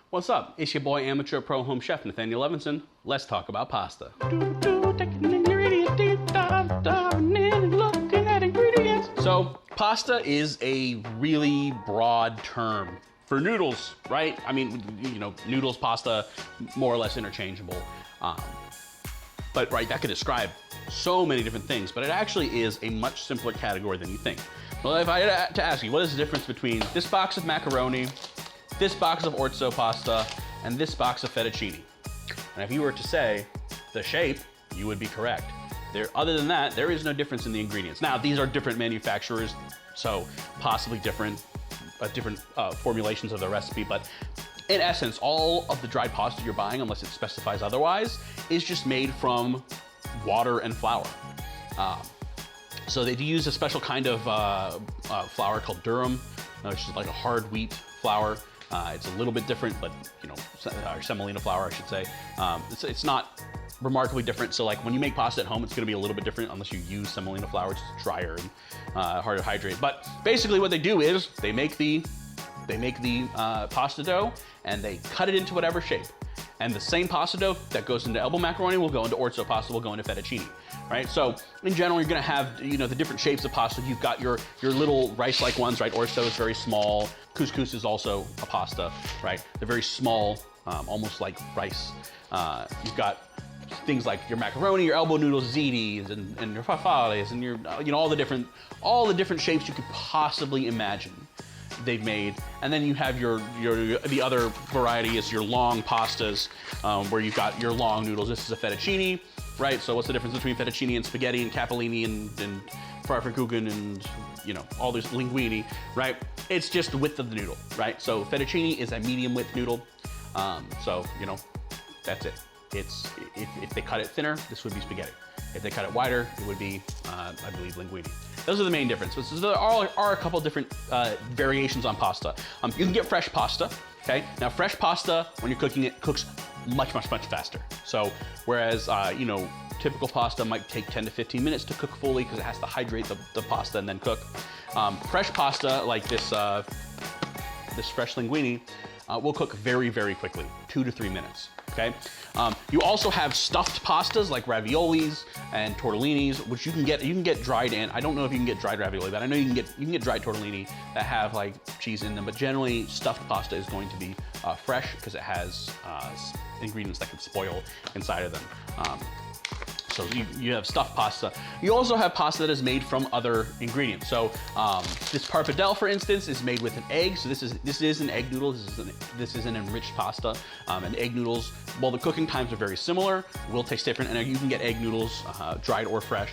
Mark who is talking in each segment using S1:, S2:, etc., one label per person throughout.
S1: What's up? It's your boy, amateur pro home chef Nathaniel Levinson. Let's talk about pasta. So, pasta is a really broad term for noodles, right? I mean, you know, noodles, pasta, more or less interchangeable. But right, that could describe so many different things, but it actually is a much simpler category than you think. Well, if I had to ask you, what is the difference between this box of macaroni, this box of orzo pasta, and this box of fettuccine? And if you were to say the shape, you would be correct. Other than that, there is no difference in the ingredients. Now, these are different manufacturers, so possibly different formulations of the recipe, but in essence, all of the dried pasta you're buying, unless it specifies otherwise, is just made from water and flour. So they do use a special kind of flour called durum, which is like a hard wheat flour. It's a little bit different, but you know, or semolina flour, I should say. It's not remarkably different. So like when you make pasta at home, it's gonna be a little bit different unless you use semolina flour, which is drier and harder to hydrate. But basically what they do is they make the pasta dough and they cut it into whatever shape. And the same pasta dough that goes into elbow macaroni will go into orzo pasta, will go into fettuccine, right? So in general, you're gonna have, you know, the different shapes of pasta. You've got your little rice-like ones, right? Orzo is very small. Couscous is also a pasta, right? They're very small, almost like rice. You've got things like your macaroni, your elbow noodles, zitis, and your farfalle, and your, you know, all the different shapes you could possibly imagine they've made. And then you have the other variety is your long pastas, where you've got your long noodles. This is a fettuccine, right? So what's the difference between fettuccine and spaghetti and capellini and farfakuchen and, you know, all this linguine, right? It's just the width of the noodle, right? So fettuccine is a medium width noodle. So, you know, that's it. It's, if they cut it thinner, this would be spaghetti. If they cut it wider, it would be, I believe, linguine. Those are the main differences. So there are a couple different variations on pasta. You can get fresh pasta, okay? Now, fresh pasta, when you're cooking it, cooks much faster. So whereas, you know, typical pasta might take 10 to 15 minutes to cook fully because it has to hydrate the pasta and then cook. Fresh pasta, like this fresh linguine, will cook very quickly, 2 to 3 minutes, okay? You also have stuffed pastas like raviolis and tortellinis, which you can get dried in. I don't know if you can get dried ravioli, but I know you can get dried tortellini that have like cheese in them, but generally stuffed pasta is going to be fresh because it has ingredients that can spoil inside of them. So you have stuffed pasta. You also have pasta that is made from other ingredients. So this pappardelle, for instance, is made with an egg. So this is an egg noodle. This is an enriched pasta. And egg noodles, while the cooking times are very similar, will taste different. And you can get egg noodles, dried or fresh.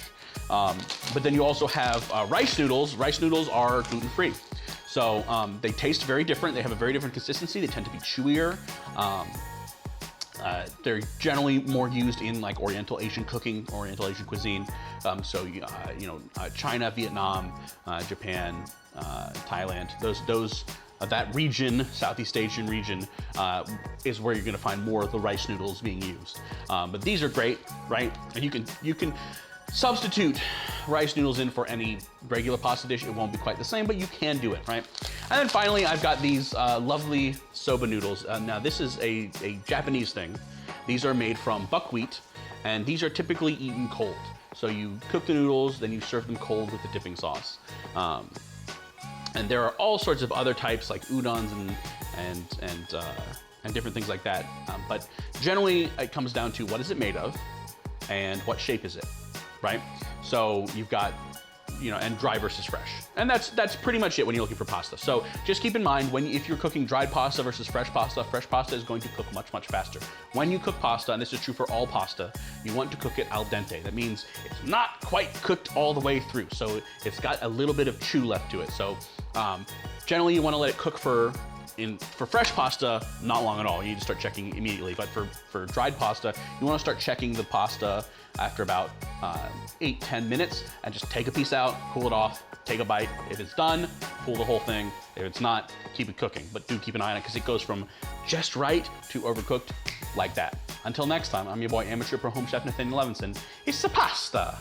S1: But then you also have rice noodles. Rice noodles are gluten-free. So they taste very different. They have a very different consistency. They tend to be chewier. They're generally more used in like Oriental Asian cooking, Oriental Asian cuisine. So you know, China, Vietnam, Japan, Thailand, that region, Southeast Asian region, is where you're gonna find more of the rice noodles being used. But these are great, right? And you can substitute rice noodles in for any regular pasta dish. It won't be quite the same, but you can do it, right? And then finally, I've got these lovely soba noodles. Now this is a Japanese thing. These are made from buckwheat, and these are typically eaten cold. So you cook the noodles, then you serve them cold with the dipping sauce. And there are all sorts of other types like udons and different things like that. But generally, it comes down to what is it made of, and what shape is it, right? So you've got, you know, and dry versus fresh. And that's pretty much it when you're looking for pasta. So just keep in mind, if you're cooking dried pasta versus fresh pasta is going to cook much faster. When you cook pasta, and this is true for all pasta, you want to cook it al dente. That means it's not quite cooked all the way through. So it's got a little bit of chew left to it. So generally you want to let it cook for fresh pasta, not long at all. You need to start checking immediately. But for dried pasta, you want to start checking the pasta after about 8-10 minutes, and just take a piece out, cool it off, take a bite. If it's done, pull the whole thing. If it's not, keep it cooking. But do keep an eye on it because it goes from just right to overcooked like that. Until next time, I'm your boy, amateur pro home chef Nathaniel Levinson. It's a pasta.